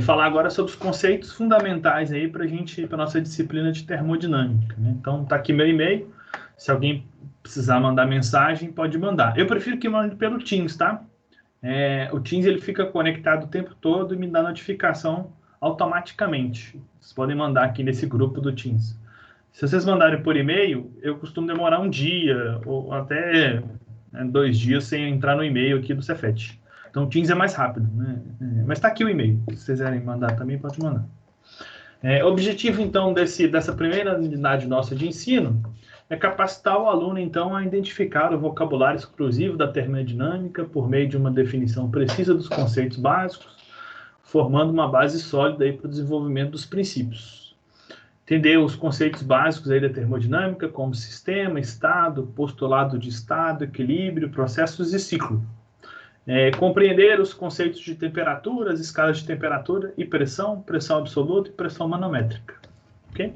falar agora sobre os conceitos fundamentais aí para a nossa disciplina de termodinâmica, né? Então, tá aqui meu e-mail. Se alguém precisar mandar mensagem, pode mandar. Eu prefiro que mande pelo Teams, tá? O Teams ele fica conectado o tempo todo e me dá notificação automaticamente. Vocês podem mandar aqui nesse grupo do Teams. Se vocês mandarem por e-mail, eu costumo demorar um dia ou até 2 dias sem entrar no e-mail aqui do Cefet. Então, o Teams é mais rápido, né? Mas está aqui o e-mail. Se vocês quiserem mandar também, pode mandar. O objetivo, então, dessa primeira unidade nossa de ensino é capacitar o aluno, então, a identificar o vocabulário exclusivo da termodinâmica por meio de uma definição precisa dos conceitos básicos, formando uma base sólida para o desenvolvimento dos princípios. Entender os conceitos básicos aí da termodinâmica, como sistema, estado, postulado de estado, equilíbrio, processos e ciclo. Compreender os conceitos de temperaturas, escalas de temperatura e pressão, pressão absoluta e pressão manométrica. Ok?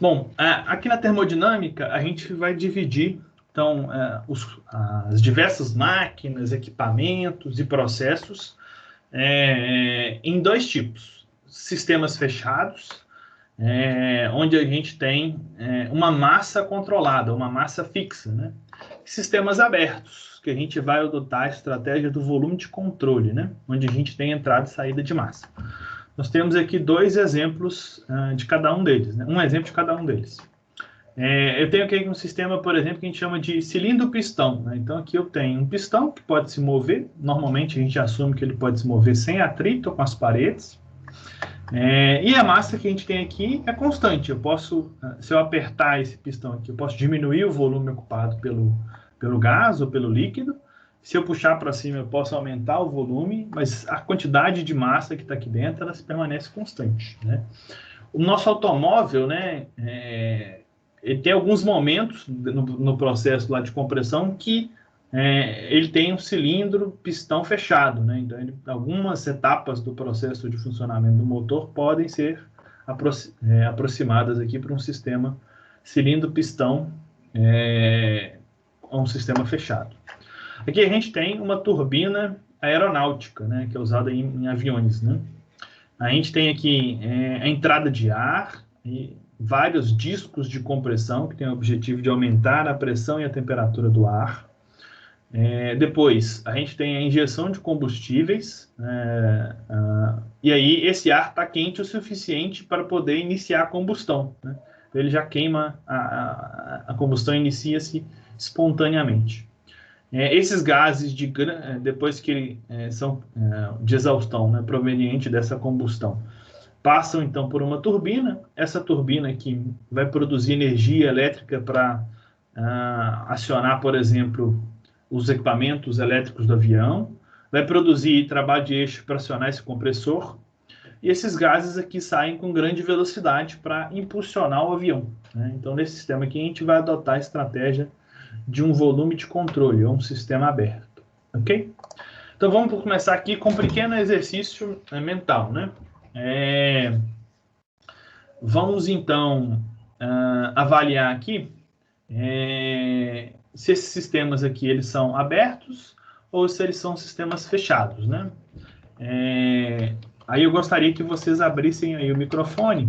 Bom, aqui na termodinâmica, a gente vai dividir, então, as diversas máquinas, equipamentos e processos em 2 tipos. Sistemas fechados, onde a gente tem uma massa controlada, uma massa fixa, né? Sistemas abertos, que a gente vai adotar a estratégia do volume de controle, né? Onde a gente tem entrada e saída de massa. Nós temos aqui 2 exemplos de cada um deles, né? Um exemplo de cada um deles. Eu tenho aqui um sistema, por exemplo, que a gente chama de cilindro-pistão, né? Então, aqui eu tenho um pistão que pode se mover. Normalmente, a gente assume que ele pode se mover sem atrito com as paredes. E a massa que a gente tem aqui é constante. Se eu apertar esse pistão aqui, eu posso diminuir o volume ocupado pelo gás ou pelo líquido. Se eu puxar para cima, eu posso aumentar o volume, mas a quantidade de massa que está aqui dentro, ela permanece constante, né? O nosso automóvel, né, ele tem alguns momentos no processo lá de compressão que ele tem um cilindro pistão fechado, né? Então, algumas etapas do processo de funcionamento do motor podem ser aproximadas aqui para um sistema cilindro pistão um sistema fechado. Aqui a gente tem uma turbina aeronáutica, né, que é usada em aviões, né? A gente tem aqui a entrada de ar e vários discos de compressão que tem o objetivo de aumentar a pressão e a temperatura do ar. Depois, a gente tem a injeção de combustíveis, e aí esse ar está quente o suficiente para poder iniciar a combustão, né? Ele já queima, a combustão inicia-se espontaneamente. Esses gases, depois que são de exaustão, né, proveniente dessa combustão, passam então por uma turbina. Essa turbina que vai produzir energia elétrica para acionar, por exemplo, os equipamentos elétricos do avião, vai produzir trabalho de eixo para acionar esse compressor, e esses gases aqui saem com grande velocidade para impulsionar o avião, né? Então, nesse sistema aqui, a gente vai adotar a estratégia de um volume de controle, ou um sistema aberto, ok? Então, vamos começar aqui com um pequeno exercício mental, né? Vamos, então, avaliar aqui se esses sistemas aqui eles são abertos ou se eles são sistemas fechados, né? Aí eu gostaria que vocês abrissem aí o microfone.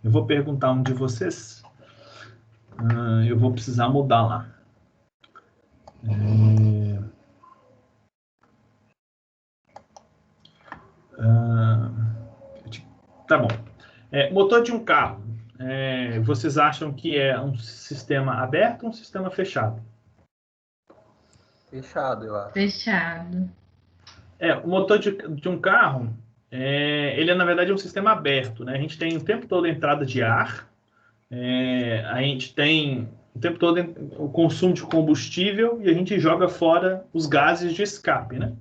Eu vou perguntar um de vocês. Eu vou precisar mudar lá. Tá bom. Motor de um carro. Vocês acham que é um sistema aberto ou um sistema fechado? Fechado, eu acho. Fechado. O motor de um carro, ele na verdade é um sistema aberto, né? A gente tem o tempo todo a entrada de ar, a gente tem o tempo todo o consumo de combustível e a gente joga fora os gases de escape, né?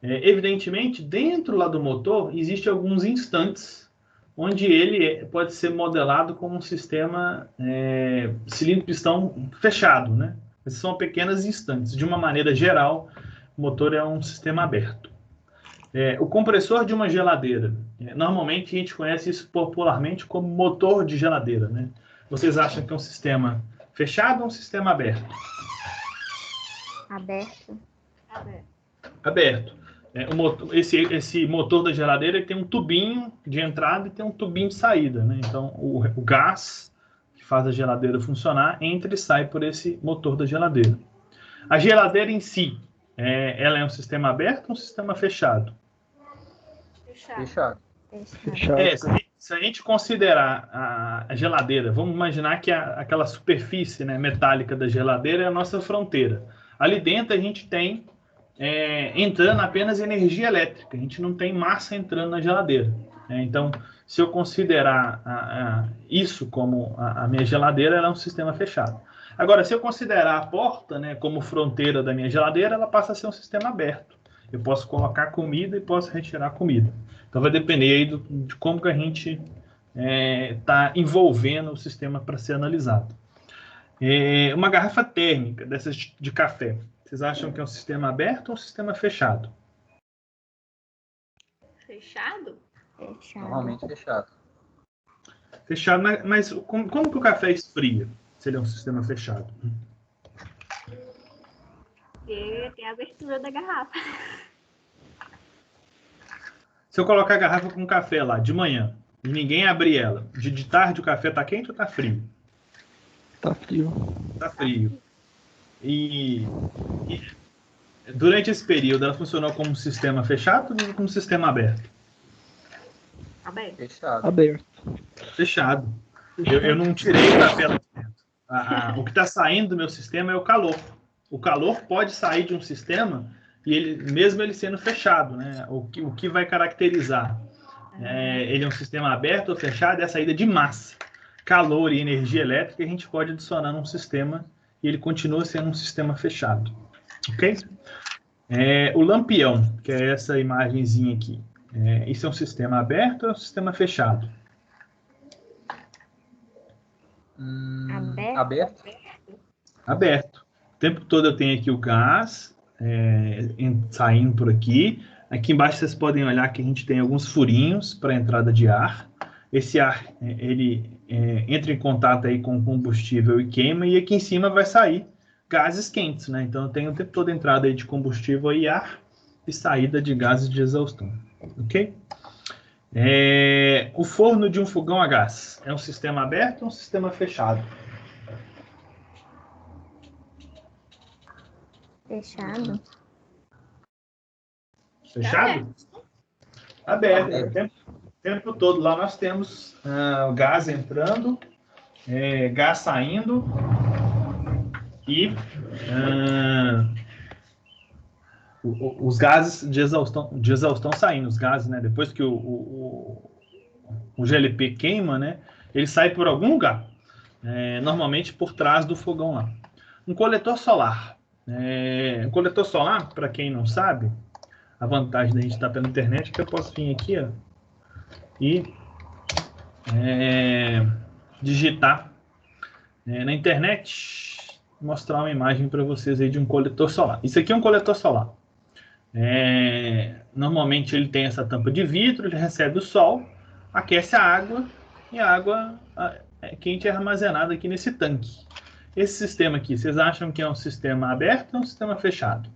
Evidentemente, dentro lá do motor, existem alguns instantes onde ele pode ser modelado como um sistema cilindro-pistão fechado, né? Esses são pequenos instantes. De uma maneira geral, o motor é um sistema aberto. O compressor de uma geladeira, normalmente a gente conhece isso popularmente como motor de geladeira, né? Vocês acham que é um sistema fechado ou um sistema aberto? Aberto. Aberto. Esse motor da geladeira ele tem um tubinho de entrada e tem um tubinho de saída, né? Então, o gás que faz a geladeira funcionar entra e sai por esse motor da geladeira. A geladeira em si, ela é um sistema aberto ou um sistema fechado? Fechado. Se a gente considerar a geladeira, vamos imaginar que aquela superfície, né, metálica da geladeira é a nossa fronteira. Ali dentro a gente tem entrando apenas energia elétrica, a gente não tem massa entrando na geladeira. Então, se eu considerar isso como a minha geladeira, ela é um sistema fechado. Agora, se eu considerar a porta, né, como fronteira da minha geladeira, ela passa a ser um sistema aberto. Eu posso colocar comida e posso retirar comida. Então, vai depender aí de como que a gente está envolvendo o sistema para ser analisado. Uma garrafa térmica dessas de café, vocês acham que é um sistema aberto ou um sistema fechado? Fechado? Normalmente fechado. Fechado, mas como que o café esfria se ele é um sistema fechado? Porque tem a abertura da garrafa. Se eu colocar a garrafa com café lá de manhã e ninguém abrir ela, de tarde o café está quente ou está frio? Tá frio. Está frio. E durante esse período ela funcionou como um sistema fechado ou como um sistema aberto? Aberto. Fechado. Aberto. Fechado. Eu não tirei o café lá dentro. O que está saindo do meu sistema é o calor. O calor pode sair de um sistema e mesmo ele sendo fechado, né? O que vai caracterizar ele é um sistema aberto ou fechado é a saída de massa. Calor e energia elétrica a gente pode adicionar num sistema e ele continua sendo um sistema fechado. Ok? O lampião, que é essa imagenzinha aqui. Isso é um sistema aberto ou é um sistema fechado? Aberto. Aberto. O tempo todo eu tenho aqui o gás saindo por aqui. Aqui embaixo vocês podem olhar que a gente tem alguns furinhos para entrada de ar. Esse ar ele entra em contato aí com o combustível e queima, e aqui em cima vai sair gases quentes, né? Então eu tenho o tempo todo entrada aí de combustível e ar e saída de gases de exaustão, ok? O forno de um fogão a gás é um sistema aberto ou um sistema fechado? Fechado. Fechado? Aberto. O tempo todo lá nós temos o gás entrando, gás saindo e os gases de exaustão saindo, os gases, né? Depois que o GLP queima, né? Ele sai por algum lugar, normalmente por trás do fogão lá. Um coletor solar. Um coletor solar, para quem não sabe, a vantagem da gente estar pela internet é que eu posso vir aqui, ó, e digitar na internet, mostrar uma imagem para vocês aí de um coletor solar. Isso aqui é um coletor solar. Normalmente ele tem essa tampa de vidro, ele recebe o sol, aquece a água e a água quente é armazenada aqui nesse tanque. Esse sistema aqui, vocês acham que é um sistema aberto ou um sistema fechado?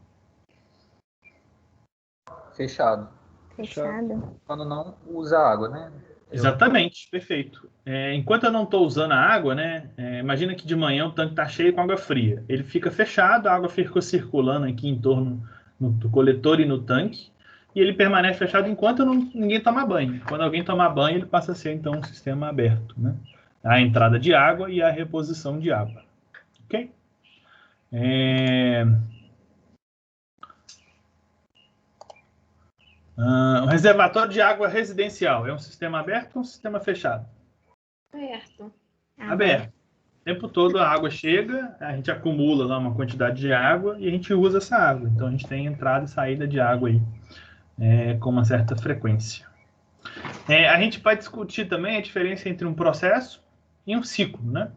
Fechado. Fechado. Quando não usa água, né? Exatamente, perfeito. Enquanto eu não estou usando a água, né? Imagina que de manhã o tanque está cheio com água fria. Ele fica fechado, a água fica circulando aqui em torno do coletor e no tanque, e ele permanece fechado enquanto ninguém toma banho. Quando alguém tomar banho, ele passa a ser, então, um sistema aberto, né? A entrada de água e a reposição de água. Ok? Um reservatório de água residencial é um sistema aberto ou um sistema fechado? Aberto. Aberto. O tempo todo a água chega, a gente acumula lá uma quantidade de água e a gente usa essa água. Então a gente tem entrada e saída de água aí com uma certa frequência. A gente pode discutir também a diferença entre um processo e um ciclo, né?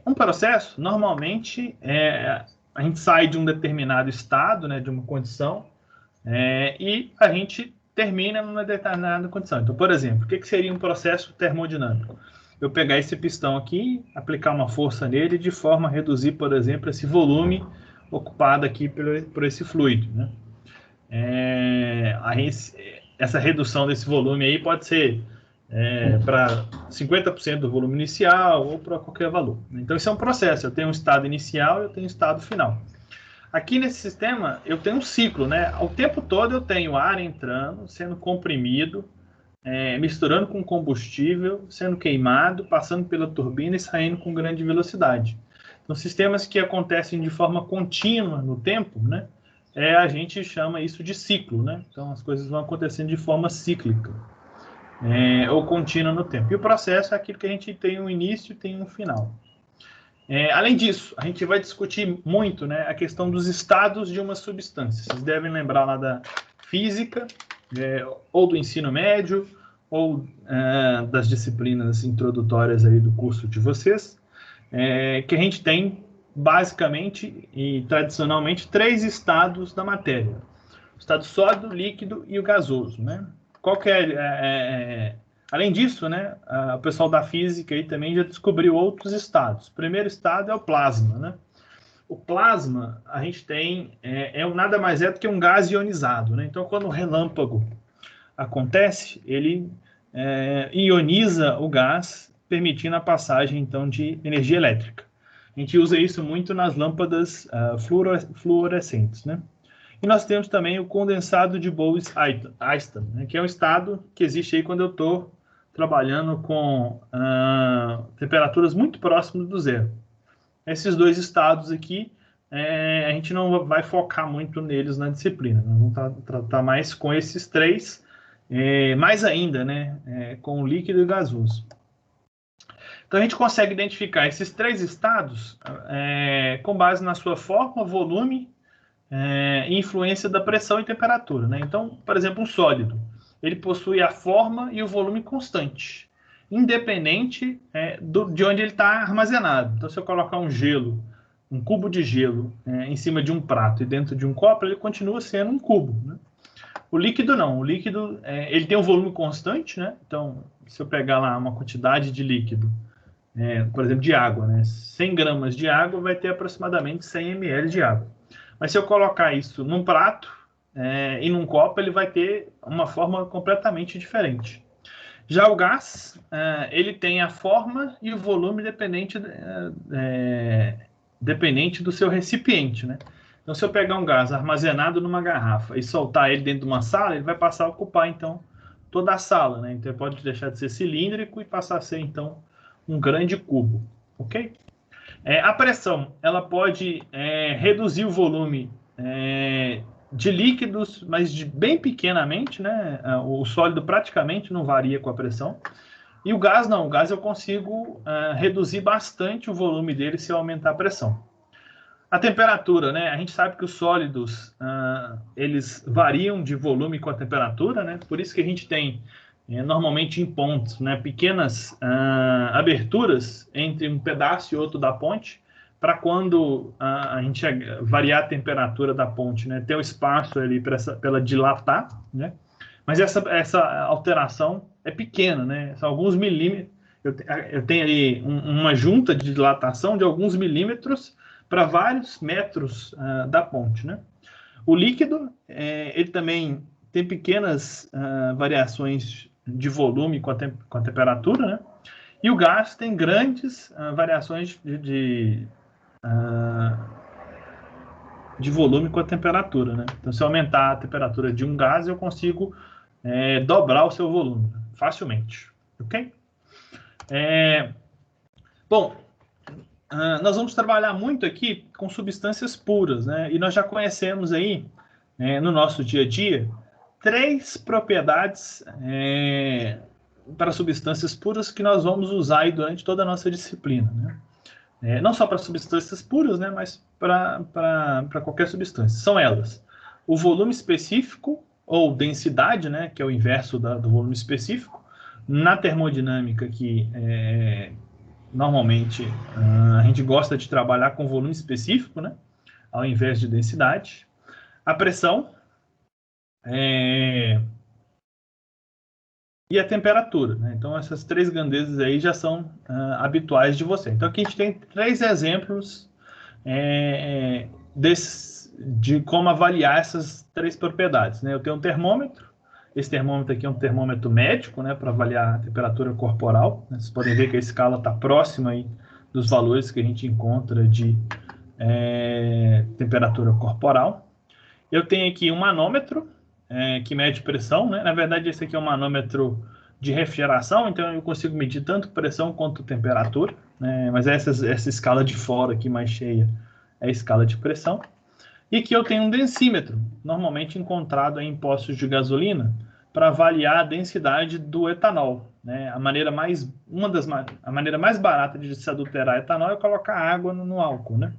Um processo, normalmente, a gente sai de um determinado estado, né, de uma condição, e a gente termina numa determinada condição. Então, por exemplo, o que seria um processo termodinâmico? Eu pegar esse pistão aqui, aplicar uma força nele de forma a reduzir, por exemplo, esse volume ocupado aqui por esse fluido, né? essa redução desse volume aí pode ser para 50% do volume inicial ou para qualquer valor. Então, isso é um processo. Eu tenho um estado inicial e eu tenho um estado final. Aqui nesse sistema, eu tenho um ciclo, né? O tempo todo eu tenho ar entrando, sendo comprimido, misturando com combustível, sendo queimado, passando pela turbina e saindo com grande velocidade. Então, sistemas que acontecem de forma contínua no tempo, né? A gente chama isso de ciclo, né? Então, as coisas vão acontecendo de forma cíclica, ou contínua no tempo. E o processo é aquilo que a gente tem um início e tem um final. Além disso, a gente vai discutir muito, né, a questão dos estados de uma substância. Vocês devem lembrar lá da física, ou do ensino médio, ou das disciplinas introdutórias aí do curso de vocês, que a gente tem, basicamente e tradicionalmente, 3 estados da matéria. O estado sólido, líquido e o gasoso, né? Além disso, né, o pessoal da física aí também já descobriu outros estados. O primeiro estado é o plasma, né? O plasma, a gente tem, nada mais do que um gás ionizado, né? Então, quando o relâmpago acontece, ele ioniza o gás, permitindo a passagem, então, de energia elétrica. A gente usa isso muito nas lâmpadas fluorescentes, né? E nós temos também o condensado de Bose-Einstein, né, que é um estado que existe aí quando eu estou trabalhando com temperaturas muito próximas do zero. Esses 2 estados aqui, a gente não vai focar muito neles na disciplina. Nós vamos tratar mais com esses 3, mais ainda, né, com o líquido e gasoso. Então, a gente consegue identificar esses 3 estados com base na sua forma, volume, e influência da pressão e temperatura, né? Então, por exemplo, um sólido, ele possui a forma e o volume constante, independente de onde ele está armazenado. Então, se eu colocar um cubo de gelo em cima de um prato e dentro de um copo, ele continua sendo um cubo, né? O líquido não. O líquido, ele tem um volume constante, né? Então, se eu pegar lá uma quantidade de líquido, por exemplo, de água, né? 100 gramas de água vai ter aproximadamente 100 ml de água. Mas se eu colocar isso num prato e num copo, ele vai ter uma forma completamente diferente. Já o gás, ele tem a forma e o volume dependente do seu recipiente, né? Então, se eu pegar um gás armazenado numa garrafa e soltar ele dentro de uma sala, ele vai passar a ocupar, então, toda a sala, né? Então, ele pode deixar de ser cilíndrico e passar a ser, então, um grande cubo, ok? A pressão, ela pode reduzir o volume de líquidos, mas bem pequenamente, né? O sólido praticamente não varia com a pressão. E o gás não, o gás eu consigo reduzir bastante o volume dele se eu aumentar a pressão. A temperatura, né? A gente sabe que os sólidos, eles variam de volume com a temperatura, né? Por isso que a gente tem normalmente em pontos, né, pequenas aberturas entre um pedaço e outro da ponte, para quando a gente variar a temperatura da ponte, né, ter um espaço ali para ela dilatar, né? Mas essa alteração é pequena, né? São alguns milímetros. Eu tenho ali uma junta de dilatação de alguns milímetros para vários metros da ponte, né? O líquido, ele também tem pequenas variações de volume com a temperatura, né? E o gás tem grandes variações de volume com a temperatura, né? Então, se eu aumentar a temperatura de um gás, eu consigo dobrar o seu volume facilmente, ok? Bom, nós vamos trabalhar muito aqui com substâncias puras, né? E nós já conhecemos aí, no nosso dia a dia, 3 propriedades para substâncias puras que nós vamos usar aí durante toda a nossa disciplina, né? Não só para substâncias puras, né, mas para qualquer substância. São elas: o volume específico, ou densidade, né, que é o inverso do volume específico. Na termodinâmica, que normalmente a gente gosta de trabalhar com volume específico, né, ao invés de densidade. A pressão, e a temperatura, né? Então, essas 3 grandezas aí já são habituais de você. Então, aqui a gente tem 3 exemplos de como avaliar essas 3 propriedades, né? Eu tenho um termômetro. Esse termômetro aqui é um termômetro médico, né, para avaliar a temperatura corporal, né? Vocês podem ver que a escala está próxima aí dos valores que a gente encontra de temperatura corporal. Eu tenho aqui um manômetro, que mede pressão, né? Na verdade, esse aqui é um manômetro de refrigeração, então eu consigo medir tanto pressão quanto temperatura, né? Mas essa escala de fora aqui mais cheia é a escala de pressão. E aqui eu tenho um densímetro, normalmente encontrado em postos de gasolina, para avaliar a densidade do etanol, né? A maneira mais barata de se adulterar etanol é colocar água no álcool, né?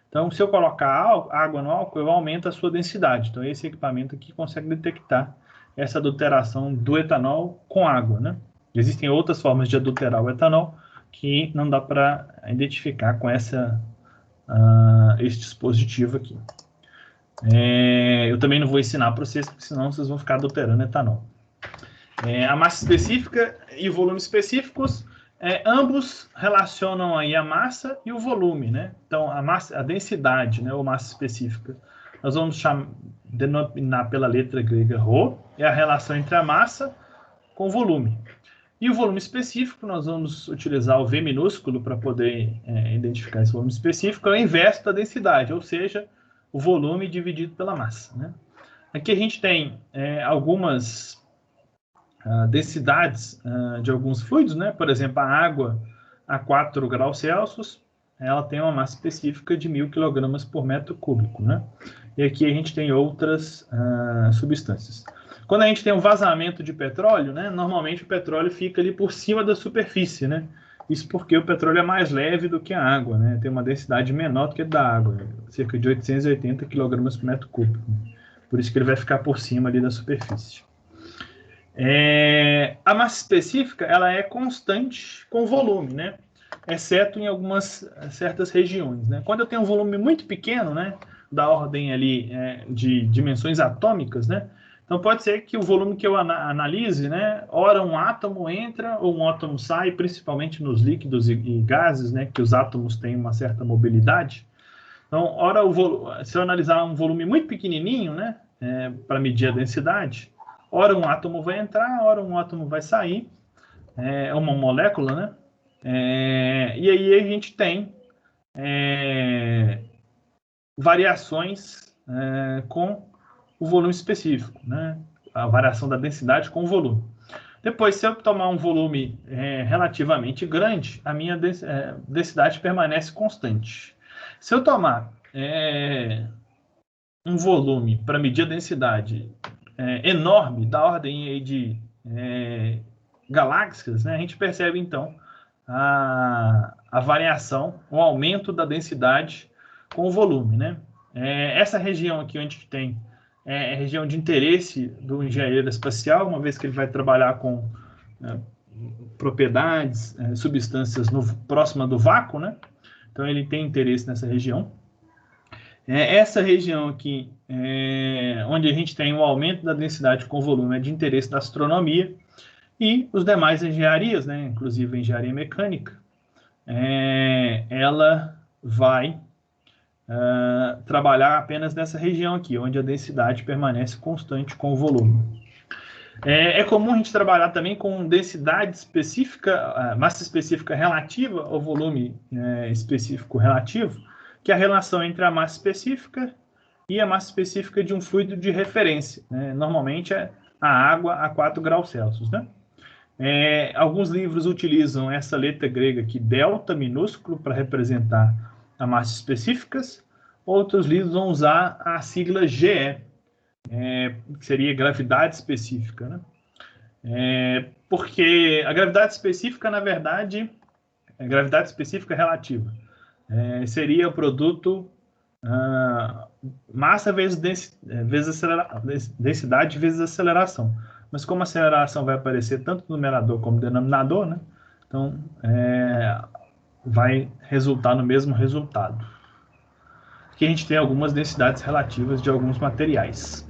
Então, se eu colocar água no álcool, eu aumento a sua densidade. Então, esse equipamento aqui consegue detectar essa adulteração do etanol com água, né? Existem outras formas de adulterar o etanol que não dá para identificar com esse dispositivo aqui. Eu também não vou ensinar para vocês, porque senão vocês vão ficar adulterando etanol. A massa específica e o volume específicos, ambos relacionam aí a massa e o volume, né? Então, a densidade, né, ou massa específica, nós vamos denominar pela letra grega ρ, é a relação entre a massa com o volume. E o volume específico, nós vamos utilizar o V minúsculo para poder identificar esse volume específico, é o inverso da densidade, ou seja, o volume dividido pela massa, né? Aqui a gente tem algumas densidades de alguns fluidos, né? Por exemplo, a água a 4 graus Celsius, ela tem uma massa específica de 1.000 kg por metro cúbico, né? E aqui a gente tem outras substâncias. Quando a gente tem um vazamento de petróleo, né? Normalmente o petróleo fica ali por cima da superfície, né? Isso porque o petróleo é mais leve do que a água, né? Tem uma densidade menor do que a da água, cerca de 880 kg por metro cúbico. Por isso que ele vai ficar por cima ali da superfície. A massa específica, ela é constante com o volume, né? Exceto em algumas certas regiões, né? Quando eu tenho um volume muito pequeno, né? Da ordem ali de dimensões atômicas, né? Então pode ser que o volume que eu analise, né? Ora um átomo entra ou um átomo sai, principalmente nos líquidos e gases, né? Que os átomos têm uma certa mobilidade. Então, ora se eu analisar um volume muito pequenininho, né? Para medir a densidade, ora um átomo vai entrar, ora um átomo vai sair, é uma molécula, né? E aí a gente tem variações com o volume específico, né? A variação da densidade com o volume. Depois, se eu tomar um volume relativamente grande, a minha densidade permanece constante. Se eu tomar um volume para medir a densidade enorme, da ordem aí de galáxias, né, a gente percebe, então, a variação, o aumento da densidade com o volume, né? Essa região aqui onde tem é região de interesse do engenheiro espacial, uma vez que ele vai trabalhar com propriedades, substâncias próxima do vácuo, né? Então ele tem interesse nessa região. Essa região aqui, onde a gente tem o aumento da densidade com volume, é de interesse da astronomia, e os demais engenharias, né? Inclusive a engenharia mecânica, ela vai trabalhar apenas nessa região aqui, onde a densidade permanece constante com o volume. É comum a gente trabalhar também com densidade específica, massa específica relativa ao volume específico relativo, que é a relação entre a massa específica e a massa específica de um fluido de referência, né? Normalmente é a água a 4 graus Celsius, né? Alguns livros utilizam essa letra grega aqui, delta minúsculo, para representar a massa específicas. Outros livros vão usar a sigla GE, que seria gravidade específica, né? Porque a gravidade específica, na verdade, é gravidade específica relativa. Seria o produto massa vezes densidade vezes aceleração. Mas como a aceleração vai aparecer tanto no numerador como no denominador, né? Então, vai resultar no mesmo resultado. Aqui a gente tem algumas densidades relativas de alguns materiais.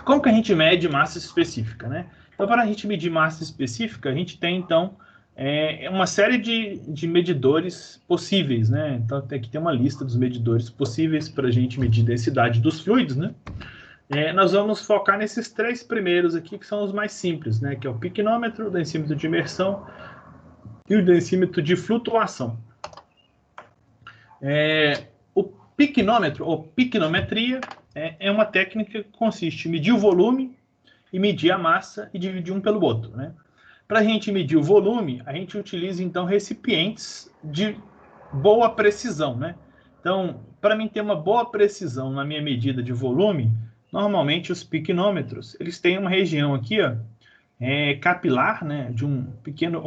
Como que a gente mede massa específica, né? Então, para a gente medir massa específica, a gente tem, então, é uma série de medidores possíveis, né? Então, aqui tem uma lista dos medidores possíveis para a gente medir a densidade dos fluidos, né? Nós vamos focar nesses 3 primeiros aqui, que são os mais simples, né? Que é o piquenômetro, o densímetro de imersão e o densímetro de flutuação. O piquenômetro, ou piquenometria, é uma técnica que consiste em medir o volume e medir a massa e dividir um pelo outro, né? Para a gente medir o volume, a gente utiliza, então, recipientes de boa precisão, né? Então, para mim ter uma boa precisão na minha medida de volume, normalmente os piquenômetros, eles têm uma região aqui, ó, capilar, né? De um pequeno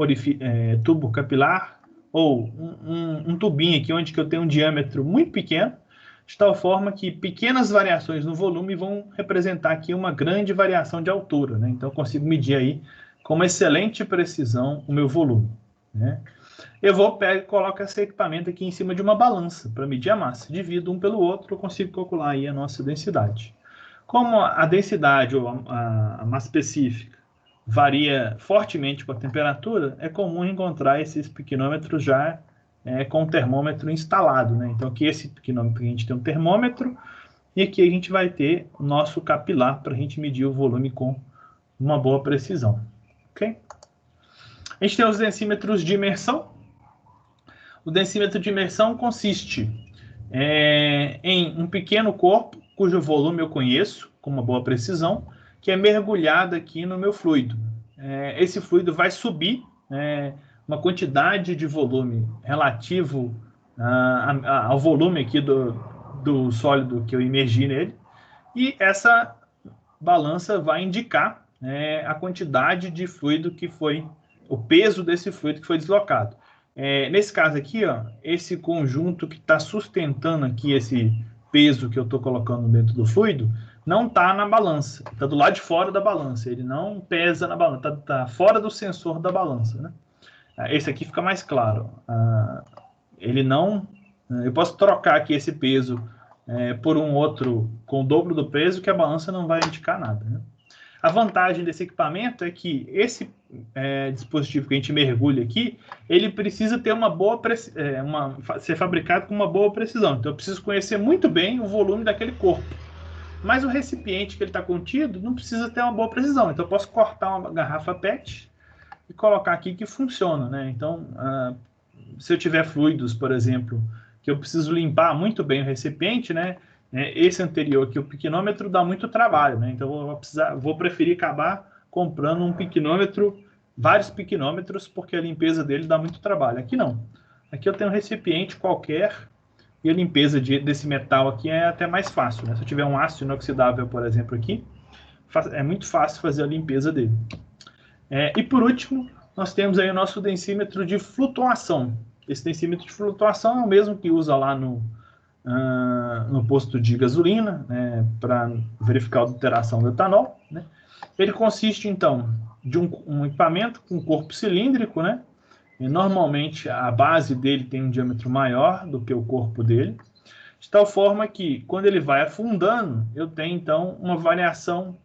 tubo capilar, ou um tubinho aqui, onde que eu tenho um diâmetro muito pequeno, de tal forma que pequenas variações no volume vão representar aqui uma grande variação de altura, né? Então, eu consigo medir aí com uma excelente precisão o meu volume, né? Eu coloco esse equipamento aqui em cima de uma balança para medir a massa. Divido um pelo outro, eu consigo calcular aí a nossa densidade. Como a densidade ou a massa específica varia fortemente com a temperatura, é comum encontrar esses piquenômetros já com o termômetro instalado, né? Então, aqui esse piquenômetro a gente tem um termômetro e aqui a gente vai ter o nosso capilar para a gente medir o volume com uma boa precisão. Ok? A gente tem os densímetros de imersão. O densímetro de imersão consiste em um pequeno corpo, cujo volume eu conheço com uma boa precisão, que é mergulhado aqui no meu fluido. Esse fluido vai subir uma quantidade de volume relativo ao volume aqui do sólido que eu imergi nele, e essa balança vai indicar a quantidade de fluido que foi, o peso desse fluido que foi deslocado. Nesse caso aqui, ó, esse conjunto que está sustentando aqui esse peso que eu estou colocando dentro do fluido, não está na balança, está do lado de fora da balança, ele não pesa na balança, está fora do sensor da balança, né? Esse aqui fica mais claro. Ele não... Eu posso trocar aqui esse peso por um outro com o dobro do peso, que a balança não vai indicar nada, né? A vantagem desse equipamento é que esse dispositivo que a gente mergulha aqui, ele precisa ter uma boa ser fabricado com uma boa precisão. Então, eu preciso conhecer muito bem o volume daquele corpo. Mas o recipiente que ele está contido não precisa ter uma boa precisão. Então, eu posso cortar uma garrafa PET e colocar aqui que funciona, né? Então, se eu tiver fluidos, por exemplo, que eu preciso limpar muito bem o recipiente, né? Esse anterior aqui, o piquenômetro, dá muito trabalho, né? Então, vou preferir acabar comprando um piquenômetro, vários piquenômetros, porque a limpeza dele dá muito trabalho. Aqui não. Aqui eu tenho um recipiente qualquer e a limpeza desse metal aqui é até mais fácil, né? Se eu tiver um aço inoxidável, por exemplo, aqui, é muito fácil fazer a limpeza dele. E por último, nós temos aí o nosso densímetro de flutuação. Esse densímetro de flutuação é o mesmo que usa lá no posto de gasolina, né, para verificar a adulteração do etanol, né? Ele consiste, então, de um equipamento com corpo cilíndrico, né? E normalmente a base dele tem um diâmetro maior do que o corpo dele, de tal forma que, quando ele vai afundando, eu tenho, então, uma variação,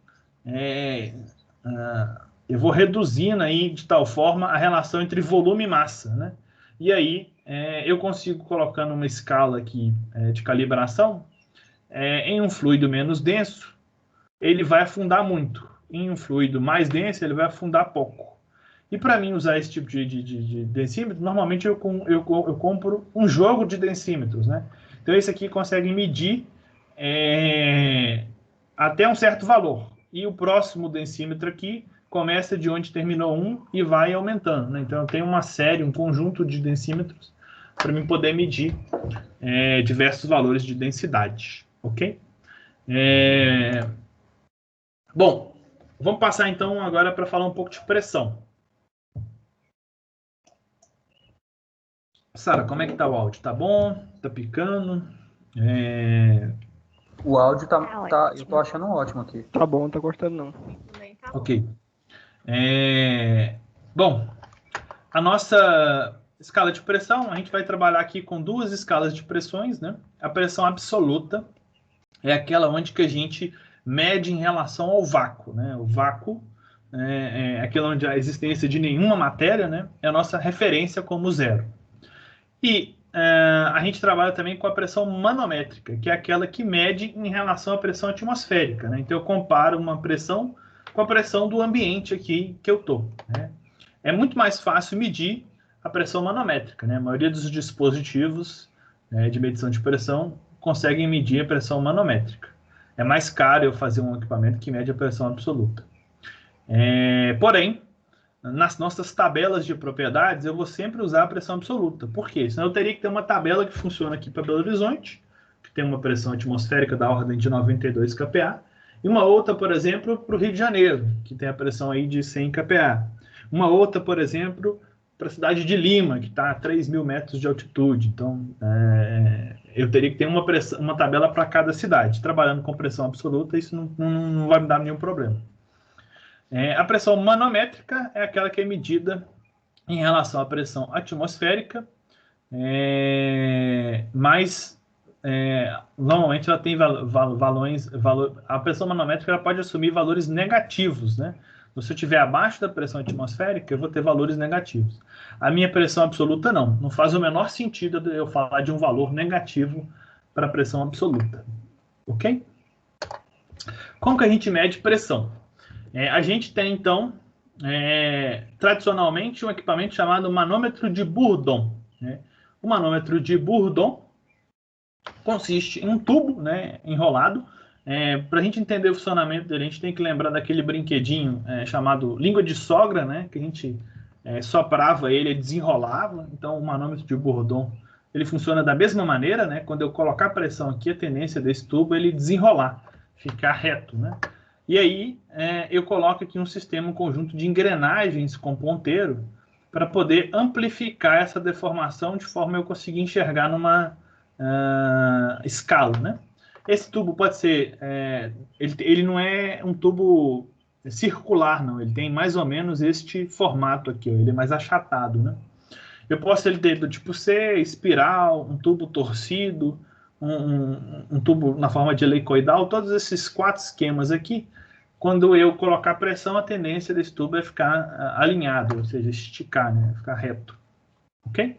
eu vou reduzindo aí, de tal forma, a relação entre volume e massa, né? E aí, eu consigo, colocando uma escala aqui de calibração, em um fluido menos denso, ele vai afundar muito. Em um fluido mais denso, ele vai afundar pouco. E para mim usar esse tipo de densímetro, normalmente eu compro um jogo de densímetros, né? Então esse aqui consegue medir até um certo valor. E o próximo densímetro aqui começa de onde terminou um e vai aumentando, né? Então eu tenho uma série, um conjunto de densímetros para mim poder medir diversos valores de densidade, ok? Bom, vamos passar então agora para falar um pouco de pressão. Sara, como é que tá o áudio? Tá bom? Tá picando? O áudio tá, ótimo. eu tô achando ótimo aqui. Tá bom, não tá cortando não. Também tá bom. Ok. Bom, a nossa escala de pressão, a gente vai trabalhar aqui com 2 escalas de pressões, né? A pressão absoluta é aquela onde que a gente mede em relação ao vácuo, né? O vácuo aquela onde a existência de nenhuma matéria, né, é a nossa referência como zero. E a gente trabalha também com a pressão manométrica, que é aquela que mede em relação à pressão atmosférica, né? Então eu comparo uma pressão com a pressão do ambiente aqui que eu estou, né? É muito mais fácil medir a pressão manométrica, né? A maioria dos dispositivos, né, de medição de pressão conseguem medir a pressão manométrica. É mais caro eu fazer um equipamento que mede a pressão absoluta. Porém, nas nossas tabelas de propriedades, eu vou sempre usar a pressão absoluta. Por quê? Senão eu teria que ter uma tabela que funciona aqui para Belo Horizonte, que tem uma pressão atmosférica da ordem de 92 kPa, e uma outra, por exemplo, para o Rio de Janeiro, que tem a pressão aí de 100 kPa. Uma outra, por exemplo, para a cidade de Lima, que está a 3.000 metros de altitude. Então, eu teria que ter uma tabela para cada cidade. Trabalhando com pressão absoluta, isso não vai me dar nenhum problema. A pressão manométrica é aquela que é medida em relação à pressão atmosférica, mas normalmente ela tem a pressão manométrica ela pode assumir valores negativos, né? Se eu estiver abaixo da pressão atmosférica, eu vou ter valores negativos. A minha pressão absoluta não faz o menor sentido eu falar de um valor negativo para a pressão absoluta, ok? Como que a gente mede pressão? A gente tem, então, tradicionalmente, um equipamento chamado manômetro de Bourdon, né? O manômetro de Bourdon consiste em um tubo, né, enrolado. Para a gente entender o funcionamento dele, a gente tem que lembrar daquele brinquedinho chamado língua de sogra, né, que a gente soprava ele desenrolava. Então, o manômetro de Bourdon ele funciona da mesma maneira, né? Quando eu colocar pressão aqui, a tendência desse tubo é ele desenrolar, ficar reto, né? E aí, eu coloco aqui um conjunto de engrenagens com ponteiro para poder amplificar essa deformação de forma a eu conseguir enxergar numa escala, né? Esse tubo pode ser... ele não é um tubo circular, não. Ele tem mais ou menos este formato aqui, ó. Ele é mais achatado, né? Eu posso ter do tipo C, espiral, um tubo torcido, um tubo na forma de helicoidal, todos esses 4 esquemas aqui. Quando eu colocar pressão, a tendência desse tubo é ficar alinhado, ou seja, esticar, né? Ficar reto. Ok?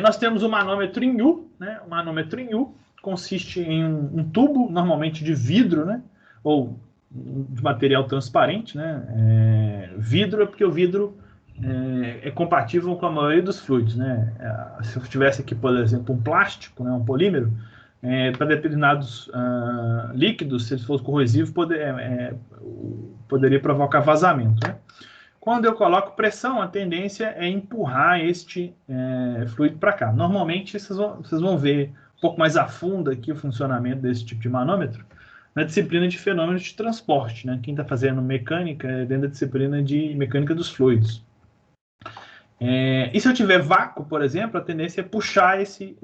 Nós temos o manômetro em U, né? O manômetro em U consiste em um tubo, normalmente de vidro, né? Ou de material transparente, né? Vidro é porque o vidro é compatível com a maioria dos fluidos, né? Se eu tivesse aqui, por exemplo, um plástico, né? Um polímero, para determinados líquidos, se ele fosse corrosivo, poderia provocar vazamento, né? Quando eu coloco pressão, a tendência é empurrar este fluido para cá. Normalmente, vocês vão ver um pouco mais a fundo aqui o funcionamento desse tipo de manômetro na disciplina de fenômenos de transporte, né? Quem está fazendo mecânica é dentro da disciplina de mecânica dos fluidos. E se eu tiver vácuo, por exemplo, a tendência é puxar esse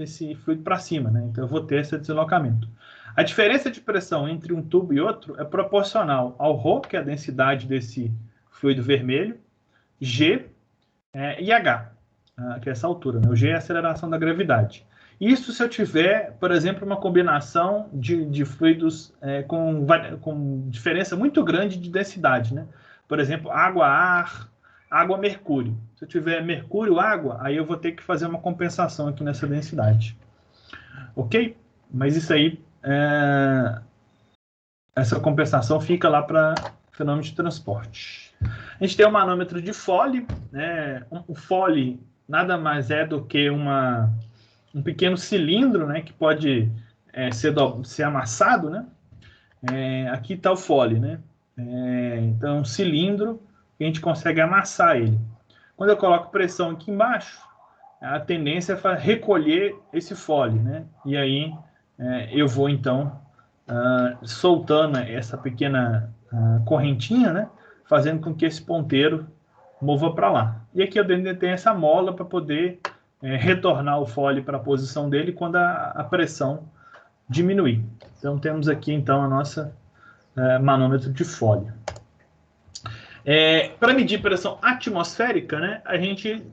fluido para cima, né? Então eu vou ter esse deslocamento. A diferença de pressão entre um tubo e outro é proporcional ao ρ, que é a densidade desse fluido vermelho, G e H, que é essa altura, né? O G é a aceleração da gravidade. Isso se eu tiver, por exemplo, uma combinação de fluidos com diferença muito grande de densidade, né? Por exemplo, água-ar, água-mercúrio. Se eu tiver mercúrio-água, aí eu vou ter que fazer uma compensação aqui nessa densidade. Ok? Mas isso aí, essa compensação fica lá para fenômeno de transporte. A gente tem o manômetro de Foley, né? O Foley nada mais é do que um pequeno cilindro, né? Que pode ser amassado, né? Aqui está o Foley, né? Então, um cilindro que a gente consegue amassar ele. Quando eu coloco pressão aqui embaixo, a tendência é recolher esse Foley, né? E aí eu vou, então, soltando essa pequena correntinha, né? Fazendo com que esse ponteiro mova para lá. E aqui eu tenho essa mola para poder retornar o Foley para a posição dele quando a pressão diminuir. Então, temos aqui, então, a nossa manômetro de Foley. Para medir pressão atmosférica, né, a gente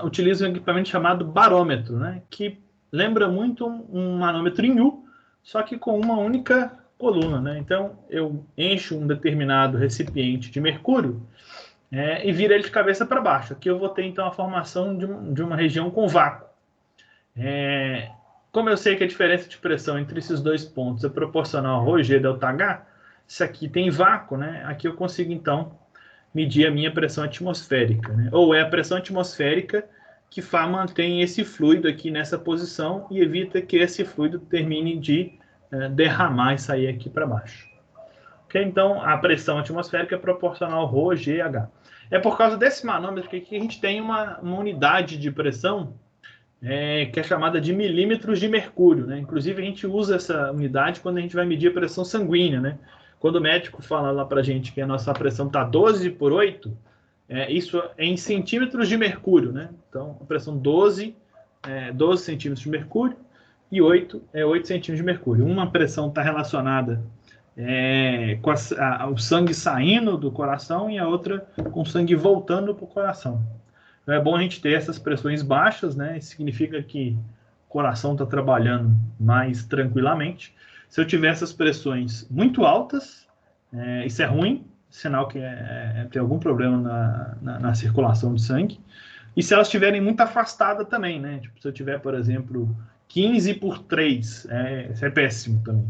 utiliza um equipamento chamado barômetro, né, que lembra muito um manômetro em U, só que com uma única coluna, né? Então, eu encho um determinado recipiente de mercúrio e viro ele de cabeça para baixo. Aqui eu vou ter, então, a formação de uma região com vácuo. Como eu sei que a diferença de pressão entre esses dois pontos é proporcional ao ρg ΔH, se aqui tem vácuo, né? Aqui eu consigo, então, medir a minha pressão atmosférica, né? Ou é a pressão atmosférica que mantém esse fluido aqui nessa posição e evita que esse fluido termine de derramar e sair aqui para baixo. Okay? Então, a pressão atmosférica é proporcional ao ρgH. É por causa desse manômetro que a gente tem uma unidade de pressão que é chamada de milímetros de mercúrio, né? Inclusive, a gente usa essa unidade quando a gente vai medir a pressão sanguínea, né? Quando o médico fala lá para a gente que a nossa pressão está 12/8, isso é em centímetros de mercúrio, né? Então, a pressão 12 centímetros de mercúrio e 8 centímetros de mercúrio. Uma pressão está relacionada com o sangue saindo do coração e a outra com o sangue voltando para o coração. Então, é bom a gente ter essas pressões baixas, né? Isso significa que o coração está trabalhando mais tranquilamente. Se eu tiver essas pressões muito altas, isso é ruim, sinal que tem algum problema na circulação de sangue. E se elas estiverem muito afastadas também, né? Tipo, se eu tiver, por exemplo, 15/3, isso é péssimo também.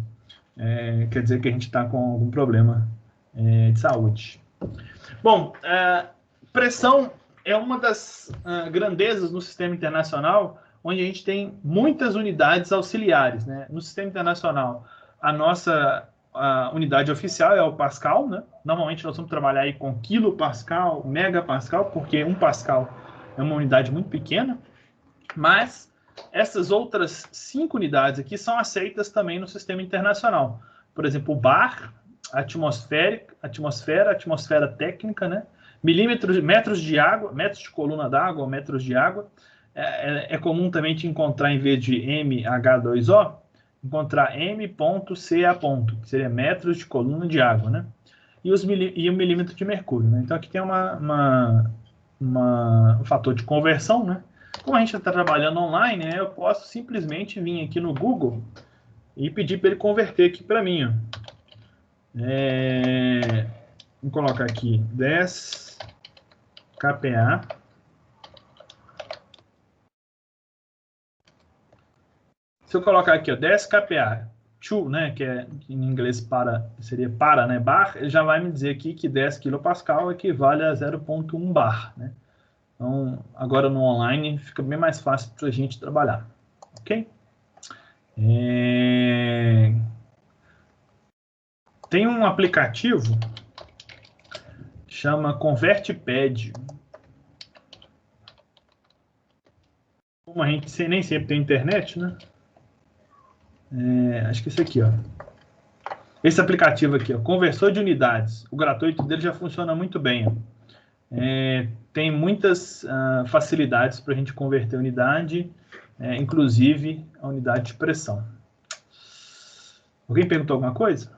Quer dizer que a gente está com algum problema de saúde. Bom, pressão é uma das grandezas no sistema internacional, onde a gente tem muitas unidades auxiliares, né? No sistema internacional, a nossa unidade oficial é o Pascal, né? Normalmente nós vamos trabalhar aí com quilopascal, megapascal, porque 1 Pascal é uma unidade muito pequena, mas essas outras 5 unidades aqui são aceitas também no sistema internacional. Por exemplo, o bar, atmosfera técnica, né? Metros de água, metros de coluna d'água, metros de água. É comum também te encontrar, em vez de MH2O, encontrar M.CA, que seria metros de coluna de água, né? E o milímetro de mercúrio, né? Então aqui tem um fator de conversão, né? Como a gente está trabalhando online, né, eu posso simplesmente vir aqui no Google e pedir para ele converter aqui para mim. Ó. Vou colocar aqui 10 kPa. Se eu colocar aqui, ó, 10 kPa, to, né, que em inglês seria para, né, bar, ele já vai me dizer aqui que 10 kPa equivale a 0,1 bar, né? Então, agora no online fica bem mais fácil para a gente trabalhar, ok? Tem um aplicativo que chama ConvertPad. Como a gente nem sempre tem internet, né? Acho que esse aqui, ó. Esse aplicativo aqui, ó, conversor de unidades. O gratuito dele já funciona muito bem, ó. Tem muitas facilidades para a gente converter a unidade, inclusive a unidade de pressão. Alguém perguntou alguma coisa?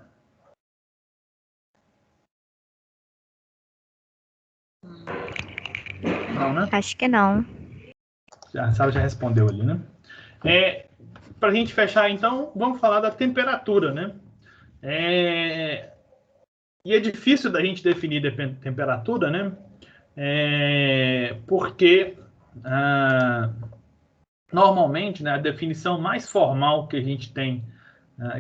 Não, né? Acho que não. A Sara já respondeu ali, né? Para a gente fechar, então, vamos falar da temperatura, né? E é difícil da gente definir temperatura, né? Porque normalmente, né, a definição mais formal que a gente tem,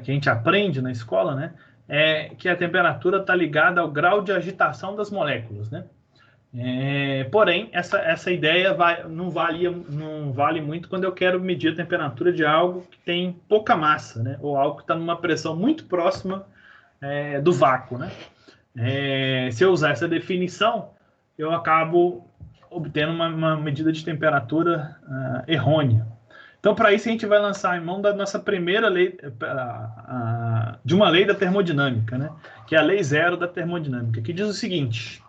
que a gente aprende na escola, né, é que a temperatura está ligada ao grau de agitação das moléculas, né? Porém, essa ideia não vale muito quando eu quero medir a temperatura de algo que tem pouca massa, né, ou algo que está numa pressão muito próxima do vácuo, né? Se eu usar essa definição, eu acabo obtendo uma medida de temperatura errônea. Então, para isso, a gente vai lançar em mão da nossa primeira lei, de uma lei da termodinâmica, né? Que é a lei zero da termodinâmica, que diz o seguinte: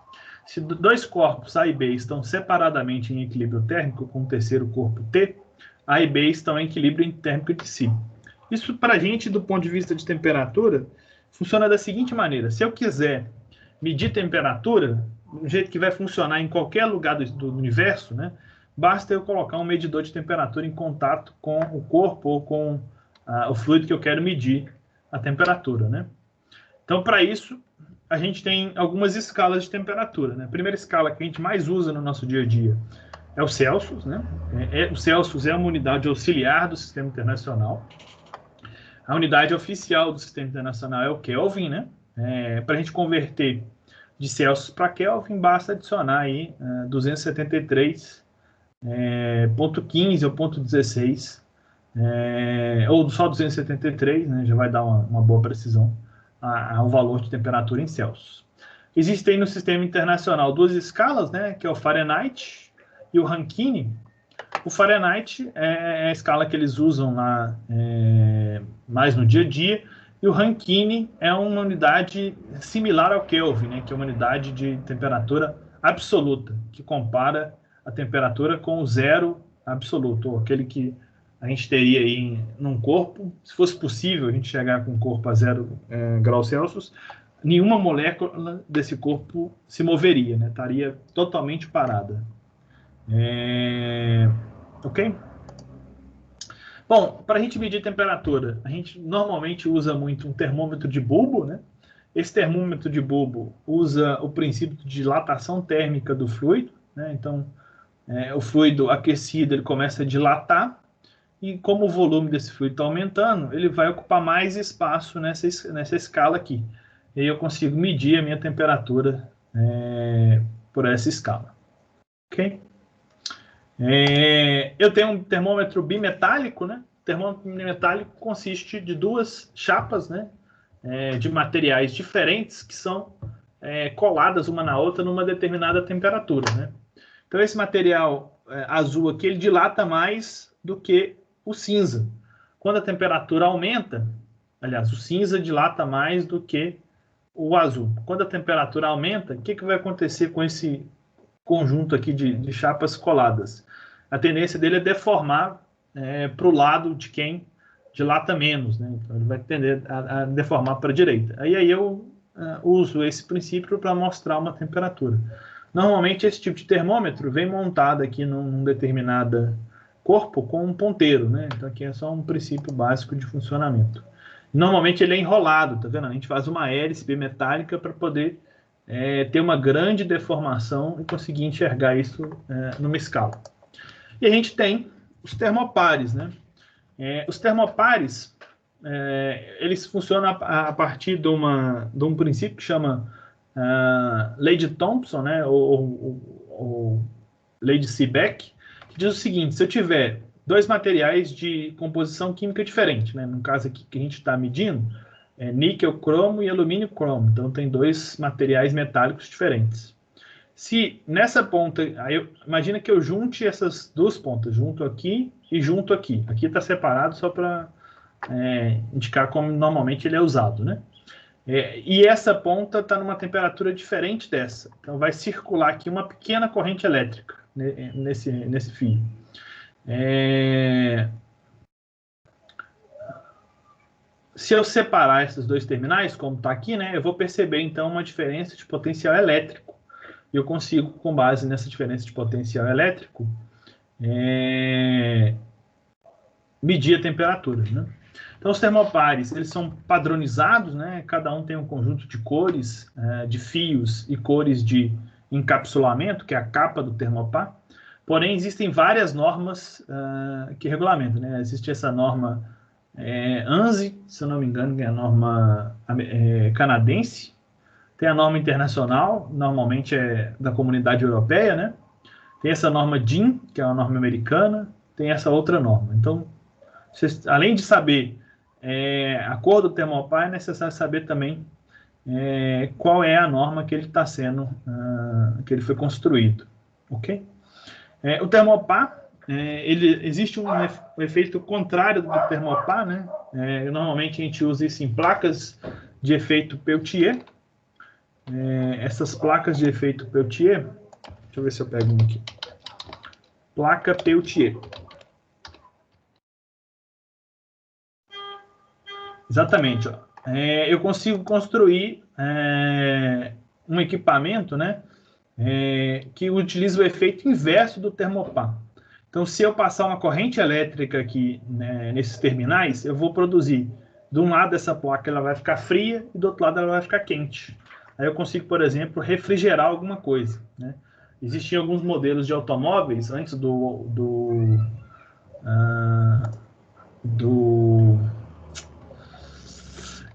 se dois corpos A e B estão separadamente em equilíbrio térmico com o terceiro corpo T, A e B estão em equilíbrio térmico entre si. Isso, para a gente, do ponto de vista de temperatura, funciona da seguinte maneira: se eu quiser medir temperatura, do jeito que vai funcionar em qualquer lugar do universo, né, basta eu colocar um medidor de temperatura em contato com o corpo ou com o fluido que eu quero medir a temperatura, né? Então, para isso, a gente tem algumas escalas de temperatura, né? A primeira escala que a gente mais usa no nosso dia a dia é o Celsius, né? O Celsius é uma unidade auxiliar do Sistema Internacional. A unidade oficial do Sistema Internacional é o Kelvin, né? Para a gente converter de Celsius para Kelvin, basta adicionar aí 273,15 ou 0,16, ou só 273, né? Já vai dar uma boa precisão ao valor de temperatura em Celsius. Existem no Sistema Internacional duas escalas, né? Que é o Fahrenheit e o Rankine. O Fahrenheit é a escala que eles usam lá mais no dia a dia, e o Rankine é uma unidade similar ao Kelvin, né, que é uma unidade de temperatura absoluta, que compara a temperatura com o zero absoluto, ou aquele que a gente teria aí num corpo. Se fosse possível a gente chegar com o corpo a 0 graus Celsius, nenhuma molécula desse corpo se moveria, né, estaria totalmente parada. Ok? Bom, para a gente medir temperatura, a gente normalmente usa muito um termômetro de bulbo, né? Esse termômetro de bulbo usa o princípio de dilatação térmica do fluido, né? Então, o fluido aquecido ele começa a dilatar, e como o volume desse fluido está aumentando, ele vai ocupar mais espaço nessa escala aqui. E aí eu consigo medir a minha temperatura por essa escala. Ok? Eu tenho um termômetro bimetálico, né? O termômetro bimetálico consiste de duas chapas, né? De materiais diferentes que são coladas uma na outra numa determinada temperatura, né? Então esse material azul aqui ele dilata mais do que o cinza. Quando a temperatura aumenta, aliás, o cinza dilata mais do que o azul. Quando a temperatura aumenta, o que vai acontecer com esse conjunto aqui de chapas coladas? A tendência dele é deformar para o lado de quem dilata menos, né? Então ele vai tender a deformar para a direita. Aí eu uso esse princípio para mostrar uma temperatura. Normalmente esse tipo de termômetro vem montado aqui num determinado corpo com um ponteiro, né? Então aqui é só um princípio básico de funcionamento. Normalmente ele é enrolado, tá vendo? A gente faz uma hélice bimetálica para poder ter uma grande deformação e conseguir enxergar isso numa escala. E a gente tem os termopares, né? Os termopares, eles funcionam a partir de um princípio que chama Lei de Thomson, né? ou Lei de Seebeck, que diz o seguinte: se eu tiver dois materiais de composição química diferente, né? No caso aqui que a gente está medindo, níquel cromo e alumínio cromo. Então tem dois materiais metálicos diferentes. Se nessa ponta, imagina que eu junte essas duas pontas, junto aqui e junto aqui. Aqui está separado só para indicar como normalmente ele é usado, né? E essa ponta está numa temperatura diferente dessa. Então vai circular aqui uma pequena corrente elétrica nesse fio. Se eu separar esses dois terminais, como está aqui, né, eu vou perceber então uma diferença de potencial elétrico. E eu consigo, com base nessa diferença de potencial elétrico, medir a temperatura, né? Então, os termopares, eles são padronizados, né? Cada um tem um conjunto de cores, de fios e cores de encapsulamento, que é a capa do termopar. Porém, existem várias normas que regulamentam, né? Existe essa norma ANSI, se eu não me engano, que é a norma canadense. Tem a norma internacional, normalmente é da Comunidade Europeia, né? Tem essa norma DIN, que é uma norma americana. Tem essa outra norma. Então, além de saber a cor do termopar, é necessário saber também qual é a norma que ele está sendo, que ele foi construído, ok? O termopar, existe um efeito contrário do termopar, né? Normalmente a gente usa isso em placas de efeito Peltier. Essas placas de efeito Peltier, deixa eu ver se eu pego uma aqui. Placa Peltier. Exatamente. Eu consigo construir um equipamento, né, que utiliza o efeito inverso do termopar. Então, se eu passar uma corrente elétrica aqui, né, nesses terminais, eu vou produzir De um lado essa placa ela vai ficar fria e do outro lado ela vai ficar quente. Aí eu consigo, por exemplo, refrigerar alguma coisa, né? Existiam alguns modelos de automóveis antes do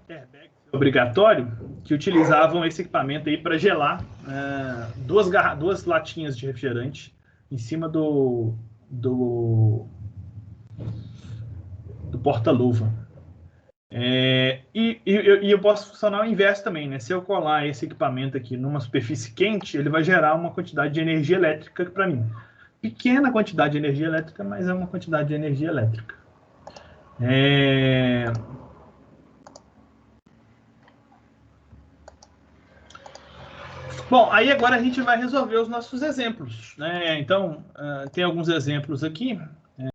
airbag obrigatório, que utilizavam esse equipamento aí para gelar duas latinhas de refrigerante em cima do porta-luva. E eu posso funcionar o inverso também, né? Se eu colar esse equipamento aqui numa superfície quente, ele vai gerar uma quantidade de energia elétrica para mim. Pequena quantidade de energia elétrica, mas é uma quantidade de energia elétrica. Bom, aí agora a gente vai resolver os nossos exemplos, né? Então, tem alguns exemplos aqui.